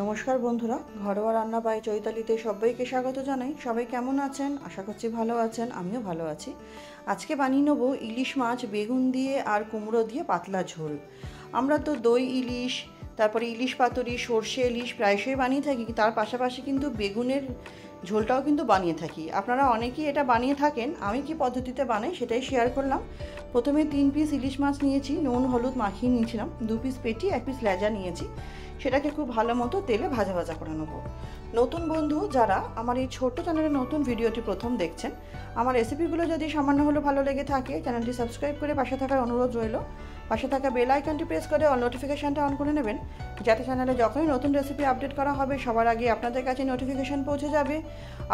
নমস্কার বন্ধুরা, ঘরোয়া রান্না বাই চৈতালিতে সবাইকে স্বাগত জানাই। সবাই কেমন আছেন? আশা করছি ভালো আছেন, আমিও ভালো আছি। আজকে বানিয়ে নেব ইলিশ মাছ বেগুন দিয়ে আর কুমড়ো দিয়ে পাতলা ঝোল। আমরা তো দই ইলিশ, তারপরে ইলিশ পাতুরি, সর্ষে ইলিশ প্রায়শই বানিয়ে থাকি। তার পাশাপাশি কিন্তু বেগুনের ঝোলটাও কিন্তু বানিয়ে থাকি। আপনারা অনেকেই এটা বানিয়ে থাকেন। আমি কি পদ্ধতিতে বানাই সেটাই শেয়ার করলাম। প্রথমে 3 পিস ইলিশ মাছ নিয়েছি, নুন হলুদ মাখিয়ে নিয়েছিলাম। 2 পিস পেটি, 1 পিস লেজা নিয়েছি। সেটাকে খুব ভালো মতো তেলে ভাজা ভাজা করে নেব। নতুন বন্ধু যারা আমার এই ছোট্ট চ্যানেলের নতুন ভিডিওটি প্রথম দেখছেন, আমার রেসিপিগুলো যদি সামান্য হলেও ভালো লেগে থাকে চ্যানেলটি সাবস্ক্রাইব করে পাশে থাকার অনুরোধ রইল। পাশে থাকা বেল আইকনটি প্রেস করে অল নোটিফিকেশানটা অন করে নেবেন, যাতে চ্যানেলে যখনই নতুন রেসিপি আপডেট করা হবে সবার আগে আপনাদের কাছে নোটিফিকেশান পৌঁছে যাবে।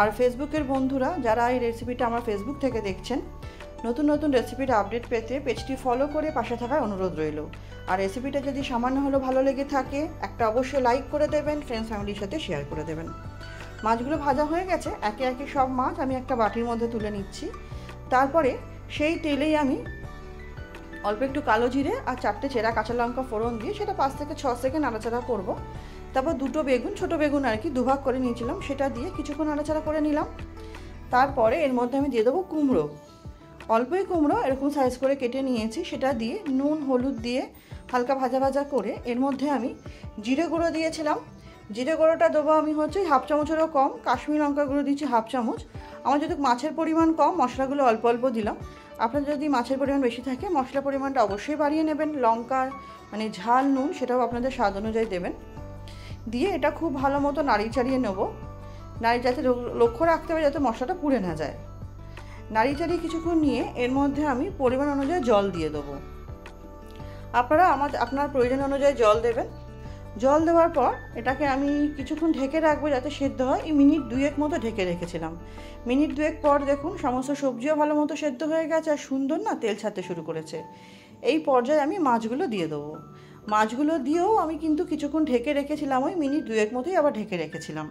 আর ফেসবুকের বন্ধুরা যারা এই রেসিপিটা আমার ফেসবুক থেকে দেখছেন, নতুন নতুন রেসিপির আপডেট পেতে পেজটি ফলো করে পাশে থাকার অনুরোধ রইল। আর রেসিপিটা যদি সামান্য হলেও ভালো লেগে থাকে একটা অবশ্যই লাইক করে দেবেন, ফ্রেন্ডস ফ্যামিলির সাথে শেয়ার করে দেবেন। মাছগুলো ভাজা হয়ে গেছে, একে একে সব মাছ আমি একটা বাটির মধ্যে তুলে নিচ্ছি। তারপরে সেই তেলেই আমি অল্প একটু কালো জিরে আর 4টে চেরা কাঁচা লঙ্কা ফোড়ন দিয়ে সেটা 5 থেকে 6 সেকেন্ড নাড়াচাড়া করব। তারপর 2টো বেগুন, ছোটো বেগুন আর কি দুভাগ করে নিয়েছিলাম, সেটা দিয়ে কিছুক্ষণ নাড়াচাড়া করে নিলাম। তারপরে এর মধ্যে আমি দিয়ে দেবো কুমড়ো। অল্পই কুমড়ো এরকম সাইজ করে কেটে নিয়েছি, সেটা দিয়ে নুন হলুদ দিয়ে হালকা ভাজা ভাজা করে এর মধ্যে আমি জিরে গুঁড়ো দিয়েছিলাম। জিরে গুঁড়োটা দেবো আমি হচ্ছে 1/2 চামচেরও কম, কাশ্মীরি লঙ্কা গুঁড়ো দিচ্ছি 1/2 চামচ। আমার যদি মাছের পরিমাণ কম, মশলাগুলো অল্প অল্প দিলাম। আপনার যদি মাছের পরিমাণ বেশি থাকে মশলা পরিমাণটা অবশ্যই বাড়িয়ে নেবেন। লঙ্কার মানে ঝাল নুন সেটাও আপনাদের স্বাদ অনুযায়ী দেবেন। দিয়ে এটা খুব ভালো মতো নাড়িয়ে চাড়িয়ে নেবো। যাতে লক্ষ্য রাখতে হবে যাতে মশলাটা পুড়ে না যায়। নাড়িয়ে চাড়িয়ে কিছুক্ষণ নিয়ে এর মধ্যে আমি পরিমাণ অনুযায়ী জল দিয়ে দেবো। আপনারা আপনার প্রয়োজন অনুযায়ী জল দেবেন। জল দেওয়ার পর এটাকে আমি কিছুক্ষণ ঢেকে রাখবো যাতে সেদ্ধ হয়। এই মিনিট 2 মতো ঢেকে রেখেছিলাম। মিনিট 2 পর দেখুন সমস্ত সবজিও ভালো মতো সেদ্ধ হয়ে গেছে আর সুন্দর না তেল ছাড়তে শুরু করেছে। এই পর্যায়ে আমি মাছগুলো দিয়ে দেবো। মাছগুলো দিয়েও আমি কিন্তু কিছুক্ষণ ঢেকে রেখেছিলাম, ওই মিনিট 2 মতোই আবার ঢেকে রেখেছিলাম।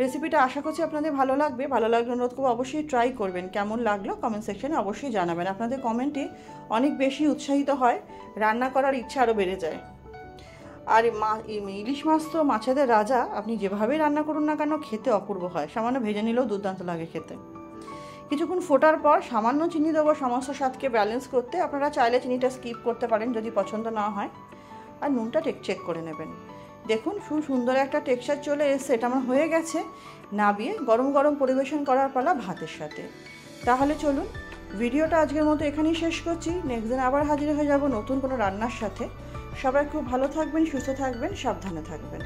রেসিপিটা আশা করছি আপনাদের ভালো লাগবে। ভালো লাগলে অনুরোধ করবো অবশ্যই ট্রাই করবেন। কেমন লাগলো কমেন্ট সেকশনে অবশ্যই জানাবেন। আপনাদের কমেন্টে অনেক বেশি উৎসাহিত হয়, রান্না করার ইচ্ছা আরও বেড়ে যায়। আর ইলিশ মাছ তো মাছেদের রাজা, আপনি যেভাবেই রান্না করুন না কেন খেতে অপূর্ব হয়। সামান্য ভেজে নিলেও দুর্দান্ত লাগে খেতে। কিছুক্ষণ ফোটার পর সামান্য চিনি দেবো সমস্ত স্বাদকে ব্যালেন্স করতে। আপনারা চাইলে চিনিটা স্কিপ করতে পারেন যদি পছন্দ না হয়। আর নুনটা চেক করে নেবেন। দেখুন খুব সুন্দর একটা টেক্সচার চলে এসছে। এটা আমার হয়ে গেছে। নামিয়ে গরম গরম পরিবেশন করার পালা ভাতের সাথে। তাহলে চলুন ভিডিওটা আজকের মতো এখানেই শেষ করছি। নেক্সট দিন আবার হাজির হয়ে যাব নতুন কোনো রান্নার সাথে। সবাই খুব ভালো থাকবেন, সুস্থ থাকবেন, সাবধানে থাকবেন।